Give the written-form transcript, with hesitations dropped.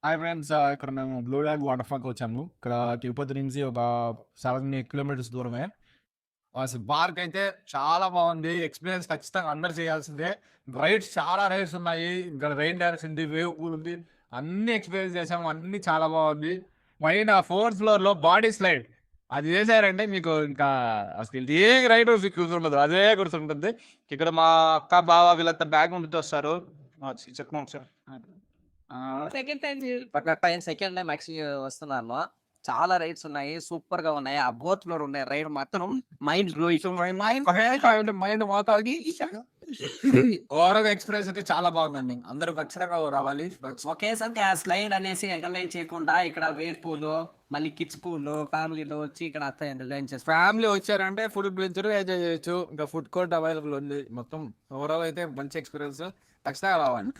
Hi friends, ఇక్కడ మేము blue lag water ఫాల్కి వచ్చాము. ఇక్కడ తిరుపతి నుంచి ఒక 7 కిలోమీటర్స్ దూరమే. అసలు పార్క్ అయితే చాలా బాగుంది. ఎక్స్పీరియన్స్ ఖచ్చితంగా అందరు చేయాల్సిందే. రైడ్స్ చాలా రైడ్స్ ఉన్నాయి. ఇక్కడ రెయిన్ డాన్స్ ఉంది, వేవ్ పూల్ ఉంది. అన్ని ఎక్స్పీరియన్స్ చేసాము. అన్ని చాలా బాగుంది. పైన 4th ఫ్లోర్ లో బాడీ స్లైడ్ అది చేశారంటే మీకు ఇంకా అసలు ఏ రైడ్ గుర్తుండదు, అదే గుర్తుంటుంది. ఇక్కడ మా అక్క బావ వీళ్ళంతా బ్యాగ్ ముందుతో వస్తారు. చెప్పు సార్. సెకండ్ టైం వస్తున్నాను. చాలా రైడ్స్ ఉన్నాయి, సూపర్ గా ఉన్నాయి. ఆ బోత్ ఫ్లోర్ ఉన్నాయి రైడ్ మాత్రం మైండ్ మైండ్ మోతాది ఓవరాల్ ఎక్స్పీరియన్స్ అయితే చాలా బాగుందండి. అందరూ ఖచ్చితంగా రావాలి. ఒకేసారి ఆ స్లైడ్ అనేసి ఎంటర్టైన్ చేయకుండా ఇక్కడ వేర్ పూల్, మళ్ళీ కిడ్స్ పూల్, ఫ్యామిలీలో వచ్చి ఇక్కడ అంతా ఎంటర్టైన్ చేస్తారు. ఫ్యామిలీ వచ్చారంటే ఫుడ్ ప్లేచర్ ఎంజాయ్ చేయొచ్చు. ఇంకా ఫుడ్ కోర్ట్ అవైలబుల్ ఉంది. మొత్తం ఓవరాల్ అయితే మంచి ఎక్స్పీరియన్స్. ఖచ్చితంగా రావాలి.